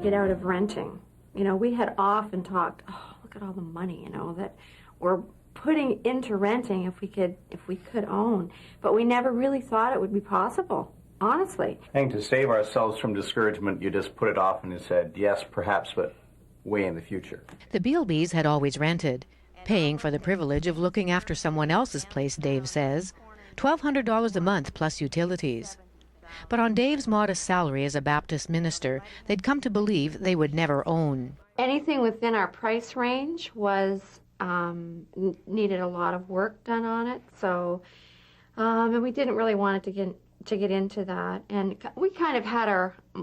get out of renting. You know, we had often talked, oh, look at all the money, you know, that we're putting into renting if we could own. But we never really thought it would be possible, honestly. I think to save ourselves from discouragement, you just put it off and you said, yes, perhaps, but way in the future. The Bealbys had always rented, paying for the privilege of looking after someone else's place, Dave says. $1,200 a month plus utilities. But on Dave's modest salary as a Baptist minister, they'd come to believe they would never own. Anything within our price range was needed a lot of work done on it, so and we didn't really want it to get into that. And we kind of had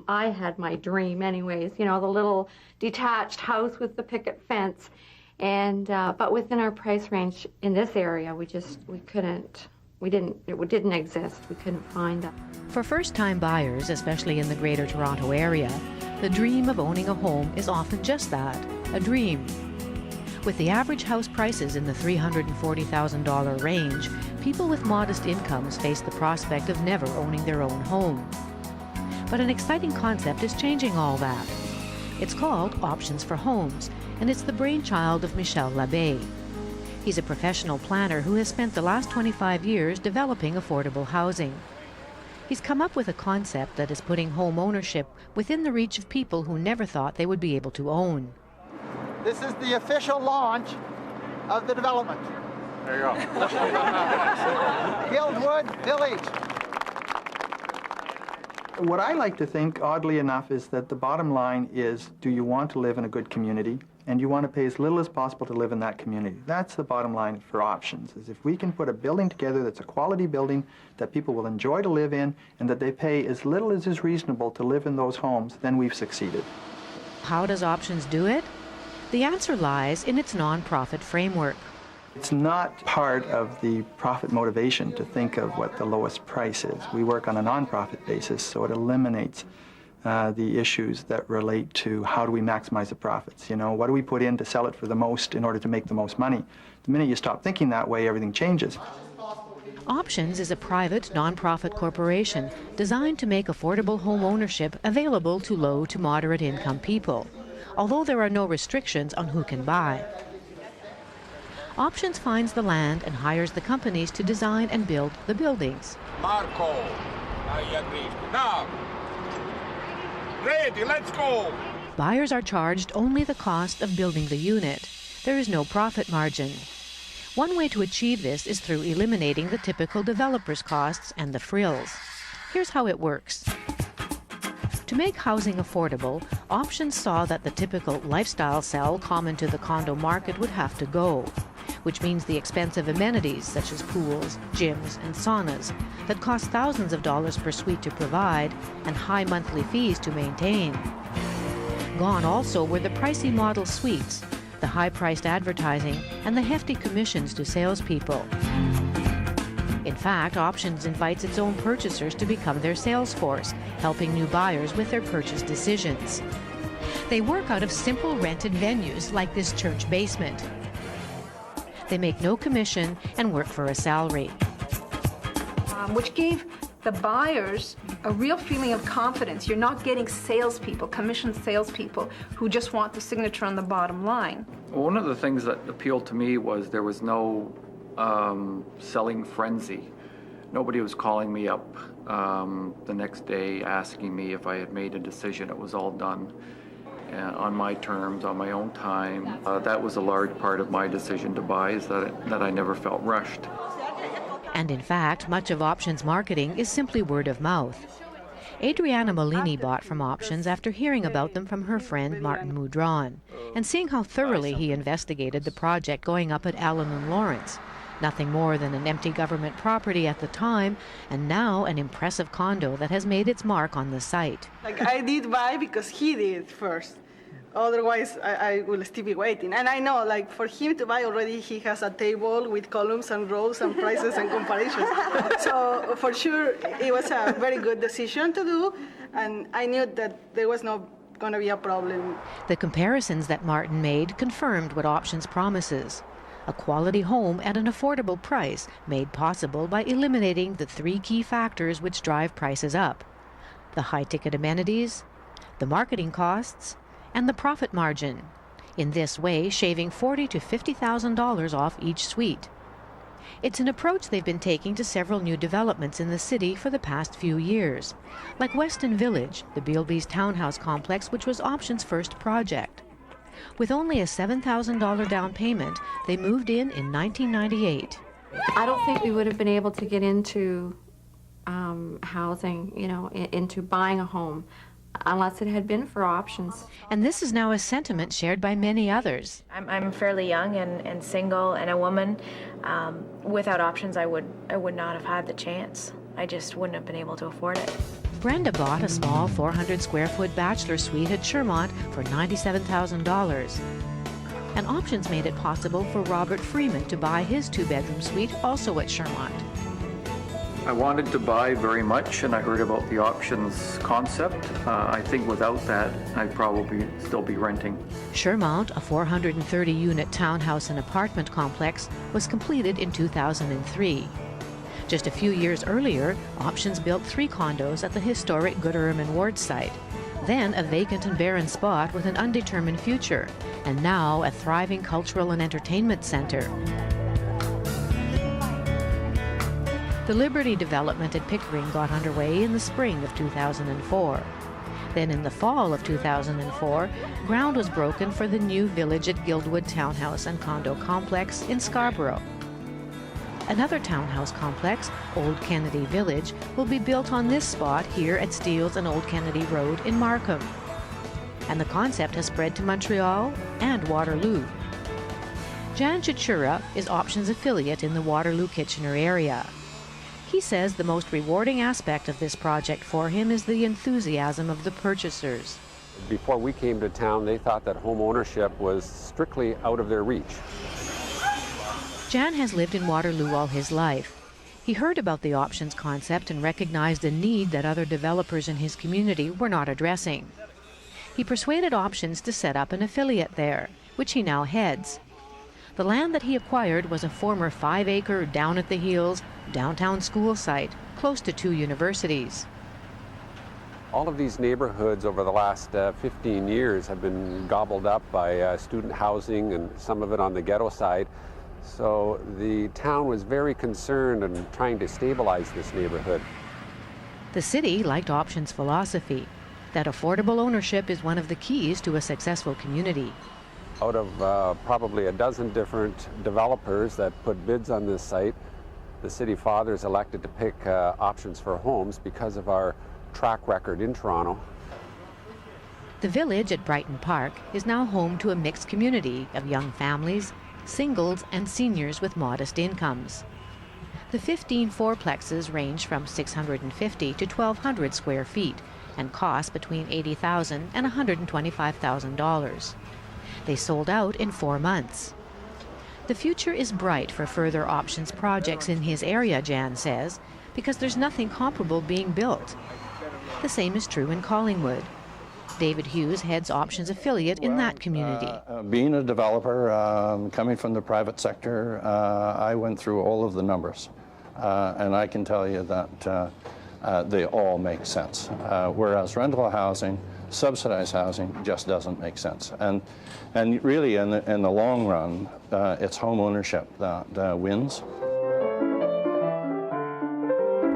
I had my dream anyways, you know, the little detached house with the picket fence. And but within our price range in this area, it didn't exist. We couldn't find that. For first-time buyers, especially in the Greater Toronto Area, the dream of owning a home is often just that, a dream. With the average house prices in the $340,000 range, people with modest incomes face the prospect of never owning their own home. But an exciting concept is changing all that. It's called Options for Homes, and it's the brainchild of Michel Labbé. He's a professional planner who has spent the last 25 years developing affordable housing. He's come up with a concept that is putting home ownership within the reach of people who never thought they would be able to own. This is the official launch of the development. There you go. Guildwood Village. What I like to think, oddly enough, is that the bottom line is, do you want to live in a good community? And you want to pay as little as possible to live in that community. That's the bottom line for Options, is if we can put a building together that's a quality building that people will enjoy to live in and that they pay as little as is reasonable to live in those homes, then we've succeeded. How does Options do it? The answer lies in its nonprofit framework. It's not part of the profit motivation to think of what the lowest price is. We work on a nonprofit basis, so it eliminates the issues that relate to how do we maximize the profits. You know, what do we put in to sell it for the most in order to make the most money? The minute you stop thinking that way, everything changes. Options is a private, nonprofit corporation designed to make affordable home ownership available to low to moderate income people, although there are no restrictions on who can buy. Options finds the land and hires the companies to design and build the buildings. Marco, I agree. Now, ready, let's go. Buyers are charged only the cost of building the unit. There is no profit margin. One way to achieve this is through eliminating the typical developer's costs and the frills. Here's how it works. To make housing affordable, Options saw that the typical lifestyle cell common to the condo market would have to go, which means the expensive amenities such as pools, gyms, and saunas that cost thousands of dollars per suite to provide and high monthly fees to maintain. Gone also were the pricey model suites, the high-priced advertising, and the hefty commissions to salespeople. In fact, Options invites its own purchasers to become their sales force, helping new buyers with their purchase decisions. They work out of simple rented venues like this church basement. They make no commission and work for a salary. Which gave the buyers a real feeling of confidence. You're not getting salespeople, commissioned salespeople, who just want the signature on the bottom line. One of the things that appealed to me was there was no selling frenzy. Nobody was calling me up the next day asking me if I had made a decision. It was all done on my terms, on my own time. That was a large part of my decision to buy, is that I never felt rushed. And in fact, much of Options marketing is simply word of mouth. Adriana Molini bought from Options after hearing about them from her friend Martin Moudron and seeing how thoroughly he investigated the project going up at Allen and Lawrence. Nothing more than an empty government property at the time, and now an impressive condo that has made its mark on the site. Like, I did buy because he did first. Otherwise, I will still be waiting. And I know, like, for him to buy already, he has a table with columns and rows and prices and comparisons. So for sure, it was a very good decision to do, and I knew that there was not going to be a problem. The comparisons that Martin made confirmed what Options promises: a quality home at an affordable price, made possible by eliminating the three key factors which drive prices up: the high-ticket amenities, the marketing costs, and the profit margin, in this way shaving $40,000 to $50,000 off each suite. It's an approach they've been taking to several new developments in the city for the past few years, like Weston Village, the Bealby's townhouse complex, which was Option's first project. With only a $7,000 down payment, they moved in 1998. I don't think we would have been able to get into housing, into buying a home, unless it had been for Options. And this is now a sentiment shared by many others. I'm fairly young and single and a woman. Without Options, I would not have had the chance. I just wouldn't have been able to afford it. Brenda bought a small 400 square foot bachelor suite at Shermont for $97,000. And Options made it possible for Robert Freeman to buy his 2-bedroom suite also at Shermont. I wanted to buy very much, and I heard about the Options concept. I think without that, I'd probably still be renting. Shermont, a 430-unit townhouse and apartment complex, was completed in 2003. Just a few years earlier, Options built 3 condos at the historic Gooderham and Ward site, then a vacant and barren spot with an undetermined future, and now a thriving cultural and entertainment center. The Liberty development at Pickering got underway in the spring of 2004. Then in the fall of 2004, ground was broken for the new Village at Guildwood Townhouse and Condo Complex in Scarborough. Another townhouse complex, Old Kennedy Village, will be built on this spot here at Steeles and Old Kennedy Road in Markham. And the concept has spread to Montreal and Waterloo. Jan Chichura is Options affiliate in the Waterloo-Kitchener area. He says the most rewarding aspect of this project for him is the enthusiasm of the purchasers. Before we came to town, they thought that home ownership was strictly out of their reach. Jan has lived in Waterloo all his life. He heard about the Options concept and recognized a need that other developers in his community were not addressing. He persuaded Options to set up an affiliate there, which he now heads. The land that he acquired was a former 5-acre, down-at-the-heels, downtown school site, close to 2 universities. All of these neighborhoods over the last 15 years have been gobbled up by student housing and some of it on the ghetto side. So the town was very concerned in trying to stabilize this neighborhood. The city liked Options' philosophy, that affordable ownership is one of the keys to a successful community. Out of probably a dozen different developers that put bids on this site, the city fathers elected to pick Options for homes because of our track record in Toronto. The village at Brighton Park is now home to a mixed community of young families, singles, and seniors with modest incomes. The 15 fourplexes range from 650 to 1,200 square feet and cost between $80,000 and $125,000. They sold out in 4 months. The future is bright for further Options projects in his area, Jan says, because there's nothing comparable being built. The same is true in Collingwood. David Hughes heads Options affiliate in that community. Being a developer, coming from the private sector, I went through all of the numbers. And I can tell you that they all make sense. Whereas rental housing, subsidized housing just doesn't make sense. And really, in the long run, it's home ownership that wins.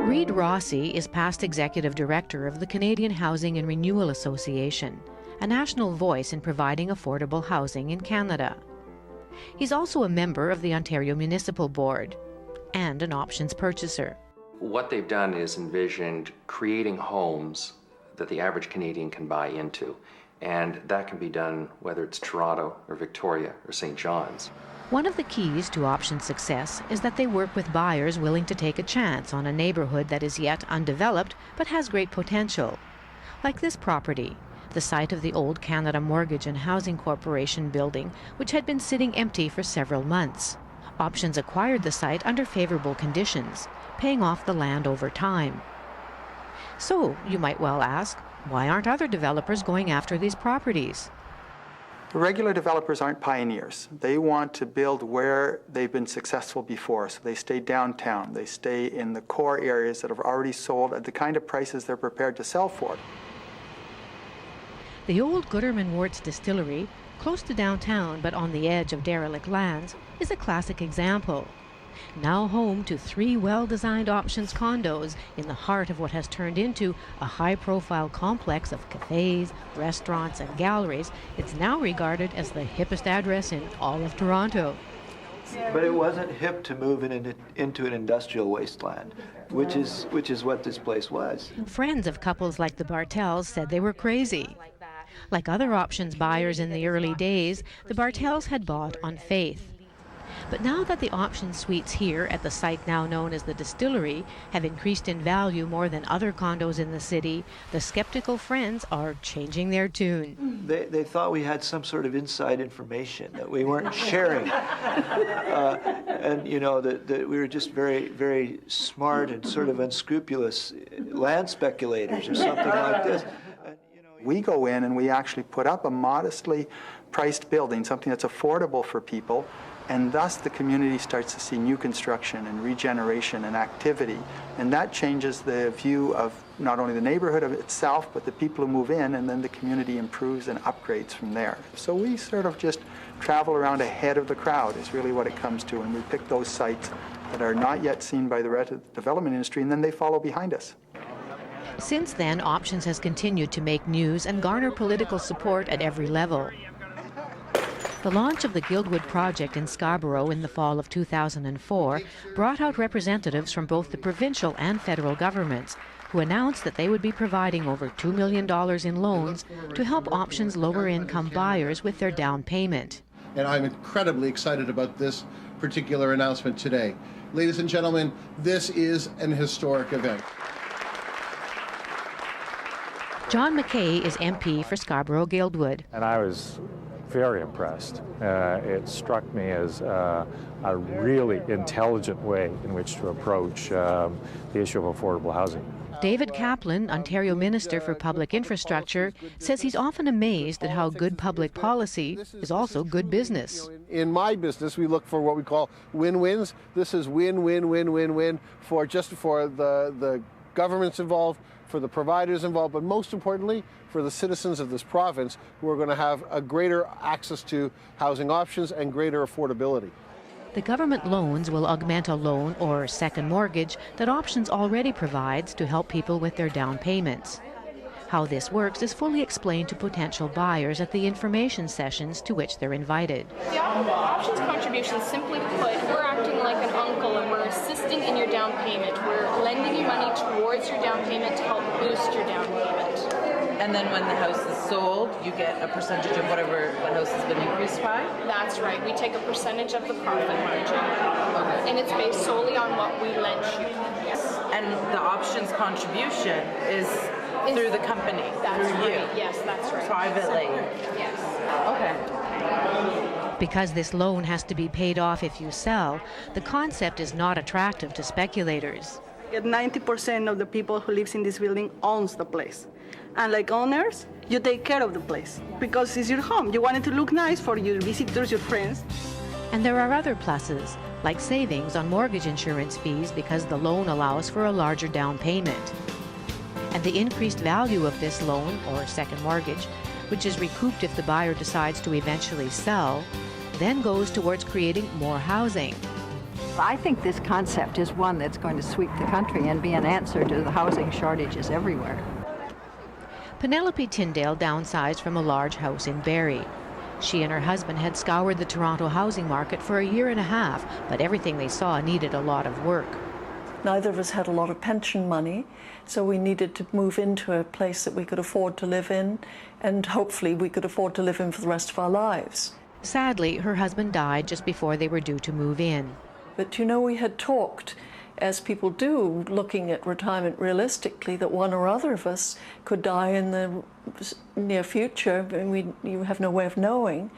Reid Rossi is past executive director of the Canadian Housing and Renewal Association, a national voice in providing affordable housing in Canada. He's also a member of the Ontario Municipal Board and an Options purchaser. What they've done is envisioned creating homes that the average Canadian can buy into. And that can be done whether it's Toronto or Victoria or St. John's. One of the keys to Options' success is that they work with buyers willing to take a chance on a neighborhood that is yet undeveloped but has great potential. Like this property, the site of the old Canada Mortgage and Housing Corporation building, which had been sitting empty for several months. Options acquired the site under favorable conditions, paying off the land over time. So, you might well ask, why aren't other developers going after these properties? The regular developers aren't pioneers. They want to build where they've been successful before, so they stay downtown. They stay in the core areas that have already sold at the kind of prices they're prepared to sell for. The old Gutterman-Worts distillery, close to downtown but on the edge of derelict lands, is a classic example. Now home to 3 well-designed options condos in the heart of what has turned into a high-profile complex of cafes, restaurants, and galleries, it's now regarded as the hippest address in all of Toronto. But it wasn't hip to move into an industrial wasteland, which is what this place was. Friends of couples like the Bartels said they were crazy. Like other options buyers in the early days, the Bartels had bought on faith. But now that the option suites here at the site now known as the Distillery have increased in value more than other condos in the city, the skeptical friends are changing their tune. They thought we had some sort of inside information that we weren't sharing. And, you know, that we were just very, very smart and sort of unscrupulous land speculators or something like this. We go in and we actually put up a modestly priced building, something that's affordable for people, and thus the community starts to see new construction and regeneration and activity. And that changes the view of not only the neighborhood of itself, but the people who move in, and then the community improves and upgrades from there. So we sort of just travel around ahead of the crowd is really what it comes to, and we pick those sites that are not yet seen by the rest of the development industry, and then they follow behind us. Since then, Options has continued to make news and garner political support at every level. The launch of the Guildwood project in Scarborough in the fall of 2004 brought out representatives from both the provincial and federal governments, who announced that they would be providing over $2 million in loans to help Options lower-income buyers with their down payment. And I'm incredibly excited about this particular announcement today. Ladies and gentlemen, this is an historic event. John McKay is MP for Scarborough-Guildwood. And I was very impressed. It struck me as a really intelligent way in which to approach the issue of affordable housing. David Kaplan, Ontario Minister for Public Infrastructure, says he's often amazed at how good public policy is also good business. In my business, we look for what we call win-wins. This is win-win-win-win-win for the governments involved, for the providers involved, but most importantly, for the citizens of this province who are going to have a greater access to housing options and greater affordability. The government loans will augment a loan or second mortgage that Options already provides to help people with their down payments. How this works is fully explained to potential buyers at the information sessions to which they're invited. The Options contribution, simply put, we're acting like an uncle and we're assisting in your down payment. We're lending you money towards your down payment to help boost your down payment. And then when the house is sold, you get a percentage of whatever the house has been increased by? That's right. We take a percentage of the profit margin. And it's based solely on what we lent you. Yes. And the Options contribution is through the company, that's through right. you? Yes, that's right. Privately? Yes. Okay. Because this loan has to be paid off if you sell, the concept is not attractive to speculators. 90% of the people who lives in this building owns the place. And like owners, you take care of the place because it's your home. You want it to look nice for your visitors, your friends. And there are other pluses, like savings on mortgage insurance fees because the loan allows for a larger down payment. And the increased value of this loan, or second mortgage, which is recouped if the buyer decides to eventually sell, then goes towards creating more housing. I think this concept is one that's going to sweep the country and be an answer to the housing shortages everywhere. Penelope Tyndale downsized from a large house in Barrie. She and her husband had scoured the Toronto housing market for a year and a half, but everything they saw needed a lot of work. Neither of us had a lot of pension money, so we needed to move into a place that we could afford to live in, and hopefully we could afford to live in for the rest of our lives. Sadly, her husband died just before they were due to move in. But you know, we had talked, as people do, looking at retirement realistically, that one or other of us could die in the near future, and you have no way of knowing,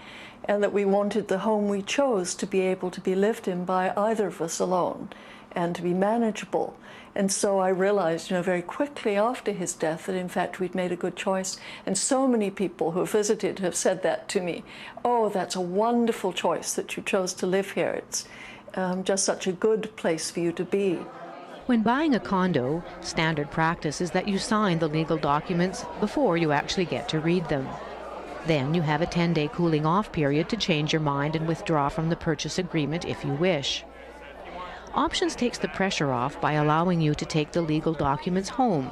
and that we wanted the home we chose to be able to be lived in by either of us alone and to be manageable. And so I realized, very quickly after his death that in fact we'd made a good choice. And so many people who have visited have said that to me. Oh, that's a wonderful choice that you chose to live here. It's just such a good place for you to be. When buying a condo, standard practice is that you sign the legal documents before you actually get to read them. Then you have a 10-day cooling off period to change your mind and withdraw from the purchase agreement if you wish. Options takes the pressure off by allowing you to take the legal documents home,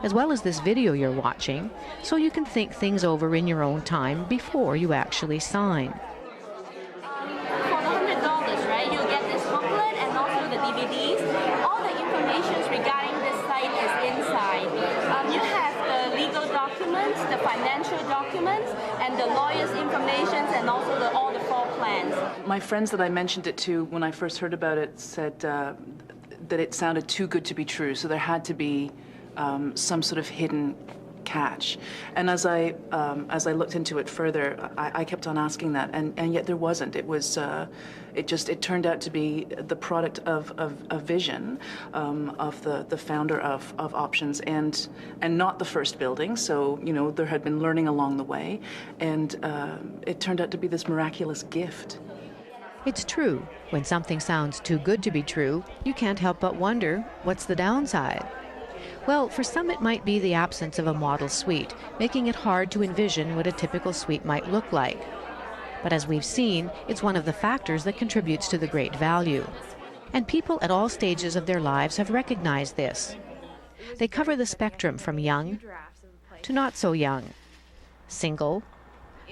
as well as this video you're watching, so you can think things over in your own time before you actually sign. For the $100, right, you'll get this booklet and also the DVDs. All the information regarding this site is inside. You have the legal documents, the financial documents, and the lawyer's information, and also all the floor plans. My friends that I mentioned it to when I first heard about it said that it sounded too good to be true, so there had to be some sort of hidden catch. And as I looked into it further, I kept on asking that, and yet there wasn't. It was it turned out to be the product of a vision of the founder of Options, and not the first building. So there had been learning along the way, and it turned out to be this miraculous gift. It's true. When something sounds too good to be true, you can't help but wonder, what's the downside? Well, for some it might be the absence of a model suite, making it hard to envision what a typical suite might look like. But as we've seen, it's one of the factors that contributes to the great value. And people at all stages of their lives have recognized this. They cover the spectrum from young to not so young, single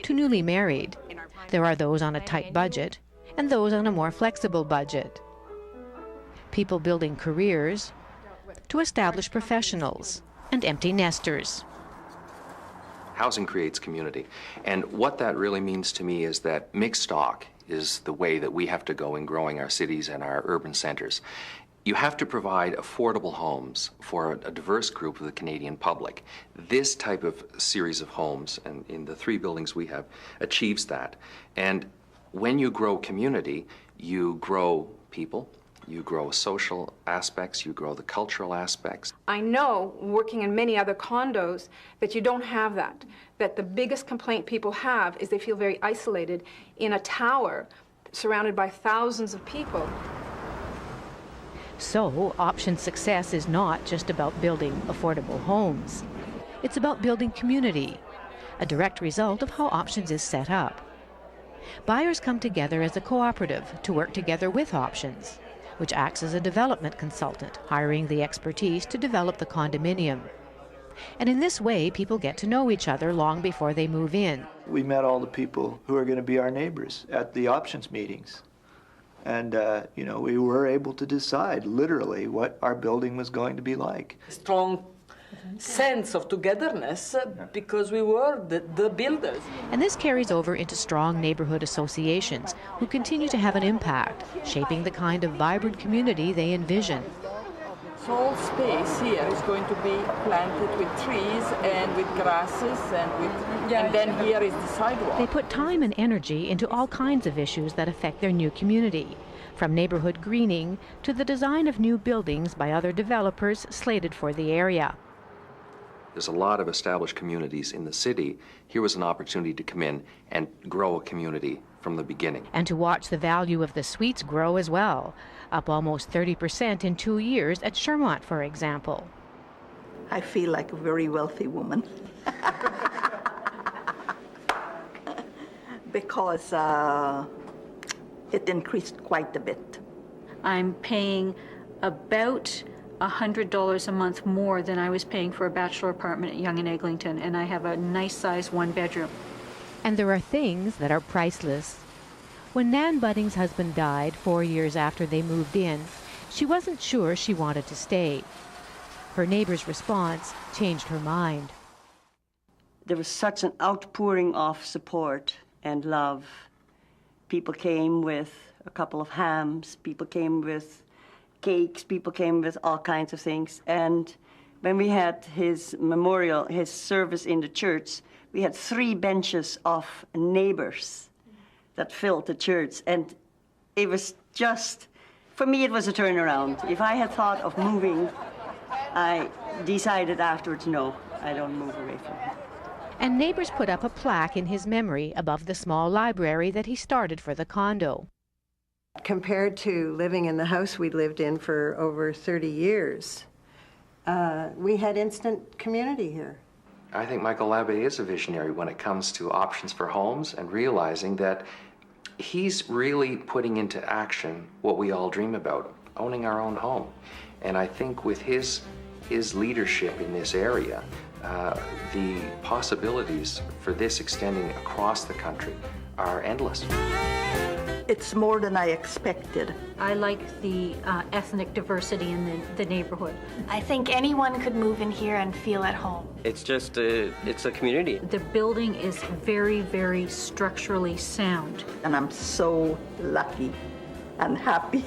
to newly married. There are those on a tight budget and those on a more flexible budget. People building careers to established professionals and empty nesters. Housing creates community. And what that really means to me is that mixed stock is the way that we have to go in growing our cities and our urban centers. You have to provide affordable homes for a diverse group of the Canadian public. This type of series of homes, and in the 3 buildings we have, achieves that. And when you grow community, you grow people, you grow social aspects, you grow the cultural aspects. I know, working in many other condos, that you don't have that. That the biggest complaint people have is they feel very isolated in a tower surrounded by thousands of people. So, Options success is not just about building affordable homes. It's about building community, a direct result of how Options is set up. Buyers come together as a cooperative to work together with Options, which acts as a development consultant, hiring the expertise to develop the condominium. And in this way, people get to know each other long before they move in. We met all the people who are going to be our neighbors at the Options meetings. And, we were able to decide literally what our building was going to be like. Strong sense of togetherness because we were the builders. And this carries over into strong neighborhood associations who continue to have an impact, shaping the kind of vibrant community they envision. So all space here is going to be planted with trees and with grasses and then here is the sidewalk. They put time and energy into all kinds of issues that affect their new community, from neighborhood greening to the design of new buildings by other developers slated for the area. There's a lot of established communities in the city. Here was an opportunity to come in and grow a community from the beginning. And to watch the value of the suites grow as well, up almost 30% in 2 years at Shermont, for example. I feel like a very wealthy woman. Because it increased quite a bit. I'm paying about $100 a month more than I was paying for a bachelor apartment at Yonge and Eglinton, and I have a nice size 1-bedroom. And there are things that are priceless. When Nan Budding's husband died 4 years after they moved in, she wasn't sure she wanted to stay. Her neighbor's response changed her mind. There was such an outpouring of support and love. People came with a couple of hams, people came with cakes, people came with all kinds of things. And when we had his memorial, his service in the church, we had 3 benches of neighbors that filled the church. And it was just, for me, it was a turnaround. If I had thought of moving, I decided afterwards, no, I don't move away from him. And neighbors put up a plaque in his memory above the small library that he started for the condo. Compared to living in the house we lived in for over 30 years, we had instant community here. I think Michael Labbe is a visionary when it comes to options for homes and realizing that he's really putting into action what we all dream about, owning our own home. And I think with his leadership in this area, the possibilities for this extending across the country are endless. It's more than I expected. I like the ethnic diversity in the neighborhood. I think anyone could move in here and feel at home. It's just it's a community. The building is very, very structurally sound. And I'm so lucky and happy.